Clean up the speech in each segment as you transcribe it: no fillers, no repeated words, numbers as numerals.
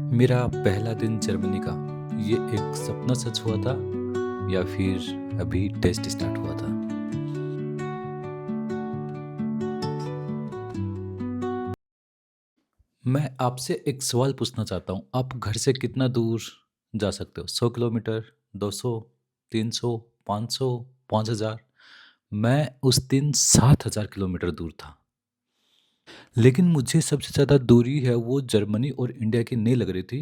मेरा पहला दिन जर्मनी का ये एक सपना सच हुआ था या फिर अभी टेस्ट स्टार्ट हुआ था। मैं आपसे एक सवाल पूछना चाहता हूँ, आप घर से कितना दूर जा सकते हो? 100 किलोमीटर, 200, 300, 500, 5000? मैं उस दिन 7000 किलोमीटर दूर था। लेकिन मुझे सबसे ज़्यादा दूरी है वो जर्मनी और इंडिया की नहीं लग रही थी।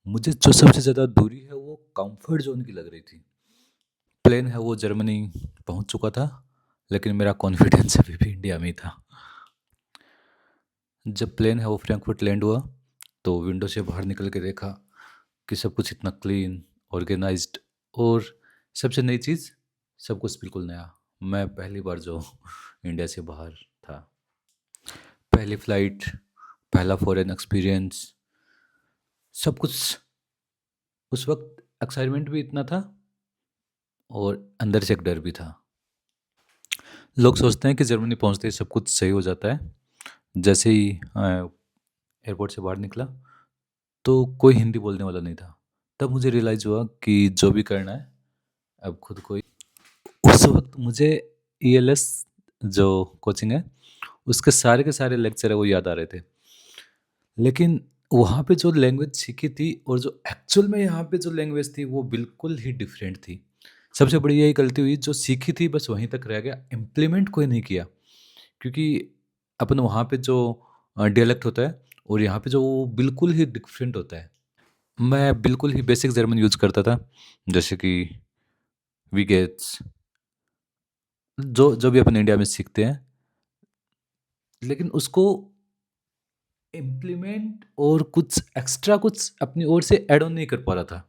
मुझे जो सबसे ज़्यादा दूरी है वो कंफर्ट ज़ोन की लग रही थी। प्लेन है वो जर्मनी पहुंच चुका था, लेकिन मेरा कॉन्फिडेंस अभी भी इंडिया में ही था। जब प्लेन है वो फ्रैंकफर्ट लैंड हुआ, तो विंडो से बाहर निकल के देखा कि सब कुछ इतना क्लीन, ऑर्गेनाइज्ड, और सबसे नई चीज़, सब कुछ बिल्कुल नया। मैं पहली बार जो इंडिया से बाहर था, पहली फ्लाइट, पहला फॉरेन एक्सपीरियंस, सब कुछ। उस वक्त एक्साइटमेंट भी इतना था और अंदर से एक डर भी था। लोग सोचते हैं कि जर्मनी पहुंचते ही सब कुछ सही हो जाता है। जैसे ही एयरपोर्ट से बाहर निकला, तो कोई हिंदी बोलने वाला नहीं था। तब मुझे रियलाइज़ हुआ कि जो भी करना है, अब खुद को ही। उस वक़्त मुझे ईएलएस जो कोचिंग है, उसके सारे के सारे लेक्चर है वो याद आ रहे थे। लेकिन वहाँ पे जो लैंग्वेज सीखी थी और जो एक्चुअल में यहाँ पे जो लैंग्वेज थी, वो बिल्कुल ही डिफरेंट थी। सबसे बड़ी यही गलती हुई, जो सीखी थी बस वहीं तक रह गया, इम्प्लीमेंट कोई नहीं किया। क्योंकि अपन वहाँ पे जो डायलेक्ट होता है और यहाँ पे जो, वो बिल्कुल ही डिफरेंट होता है। मैं बिल्कुल ही बेसिक जर्मन यूज़ करता था, जैसे कि वी गेट्स, जो जो भी अपन इंडिया में सीखते हैं, लेकिन उसको इम्प्लीमेंट और कुछ एक्स्ट्रा कुछ अपनी ओर से ऐड ऑन नहीं कर पा रहा था।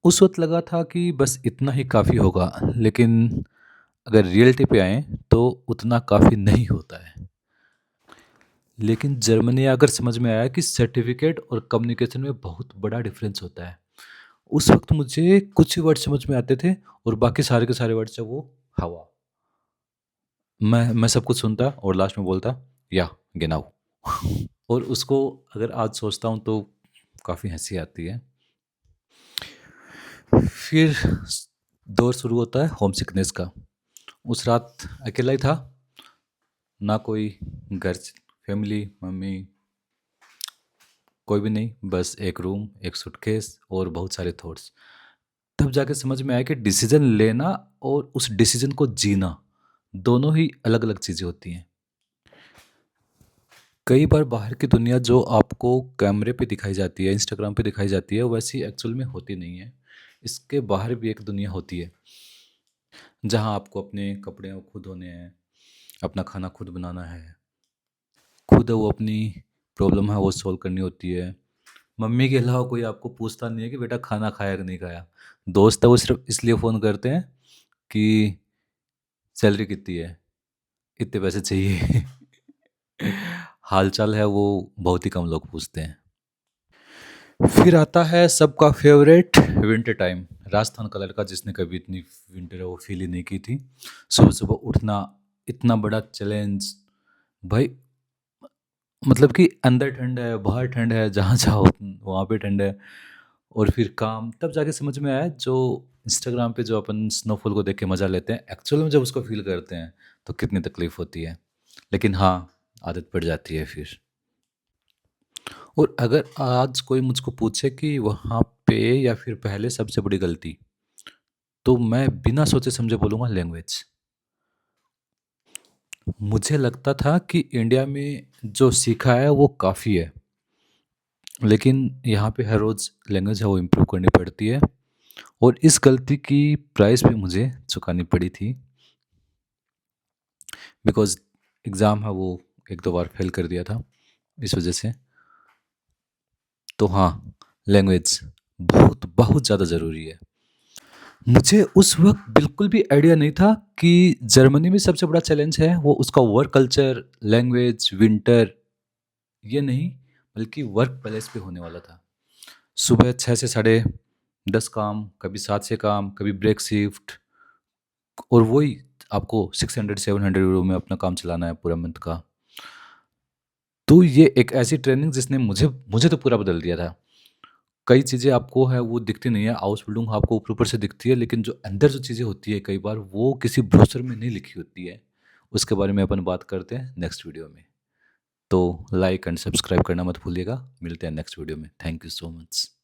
उस वक़्त लगा था कि बस इतना ही काफ़ी होगा, लेकिन अगर रियलिटी पे आएँ तो उतना काफ़ी नहीं होता है। लेकिन जर्मनी आकर समझ में आया कि सर्टिफ़िकेट और कम्युनिकेशन में बहुत बड़ा डिफ़रेंस होता है। उस वक़्त मुझे कुछ ही वर्ड समझ में आते थे और बाकी सारे के सारे वर्ड से वो हवा। मैं सब कुछ सुनता और लास्ट में बोलता, या गेनाउ। और उसको अगर आज सोचता हूँ तो काफ़ी हँसी आती है। फिर दौर शुरू होता है होम सिकनेस का। उस रात अकेला ही था, ना कोई घर फैमिली, मम्मी, कोई भी नहीं, बस एक रूम, एक सूटकेस और बहुत सारे थॉट्स। तब जाके समझ में आया कि डिसीजन लेना और उस डिसीजन को जीना, दोनों ही अलग अलग चीज़ें होती हैं। कई बार बाहर की दुनिया जो आपको कैमरे पे दिखाई जाती है, इंस्टाग्राम पे दिखाई जाती है, वैसी एक्चुअल में होती नहीं है। इसके बाहर भी एक दुनिया होती है, जहाँ आपको अपने कपड़े खुद धोने हैं, अपना खाना खुद बनाना है, खुद वो अपनी प्रॉब्लम है वो सॉल्व करनी होती है। मम्मी के अलावा कोई आपको पूछता नहीं है कि बेटा खाना खाया कि नहीं खाया। दोस्त है वो सिर्फ इसलिए फ़ोन करते हैं कि सैलरी कितनी है, इतने पैसे चाहिए। हाल चाल है वो बहुत ही कम लोग पूछते हैं। फिर आता है सबका फेवरेट, विंटर टाइम। राजस्थान का लड़का जिसने कभी इतनी विंटर है वो फील ही नहीं की थी। सुबह सुबह उठना, इतना बड़ा चैलेंज भाई। मतलब कि अंदर ठंड है, बाहर ठंड है, जहाँ जाओ वहाँ पे ठंड है। और फिर काम, तब जाके समझ में आया, जो इंस्टाग्राम पे जो अपन स्नोफॉल को देख के मज़ा लेते हैं, एक्चुअल में जब उसको फील करते हैं तो कितनी तकलीफ होती है। लेकिन हाँ, आदत पड़ जाती है फिर। और अगर आज कोई मुझको पूछे कि वहाँ पे या फिर पहले सबसे बड़ी गलती, तो मैं बिना सोचे समझे बोलूँगा लैंग्वेज। मुझे लगता था कि इंडिया में जो सीखा है वो काफ़ी है, लेकिन यहाँ पे हर रोज़ लैंग्वेज है वो इम्प्रूव करनी पड़ती है। और इस गलती की प्राइस भी मुझे चुकानी पड़ी थी, बिकॉज़ एग्ज़ाम है वो 1-2 बार फेल कर दिया था इस वज़ह से। तो हाँ, लैंग्वेज बहुत बहुत ज़्यादा ज़रूरी है। मुझे उस वक़्त बिल्कुल भी आइडिया नहीं था कि जर्मनी में सबसे बड़ा चैलेंज है वो उसका वर्क कल्चर, लैंग्वेज, विंटर, ये नहीं, बल्कि वर्क प्लेस पे होने वाला था। सुबह 6 से साढ़े 10 काम, कभी 7 से काम, कभी ब्रेक शिफ्ट, और वही आपको 600-700 यूरो में अपना काम चलाना है पूरा मंथ का। तो ये एक ऐसी ट्रेनिंग जिसने मुझे मुझे तो पूरा बदल दिया था। कई चीज़ें आपको है वो दिखती नहीं है, हाउस बिल्डिंग आपको ऊपर-ऊपर से दिखती है, लेकिन जो अंदर जो चीज़ें होती है कई बार वो किसी ब्रोशर में नहीं लिखी होती है। उसके बारे में अपन बात करते हैं नेक्स्ट वीडियो में। तो लाइक एंड सब्सक्राइब करना मत भूलिएगा। मिलते हैं नेक्स्ट वीडियो में। Thank you so much.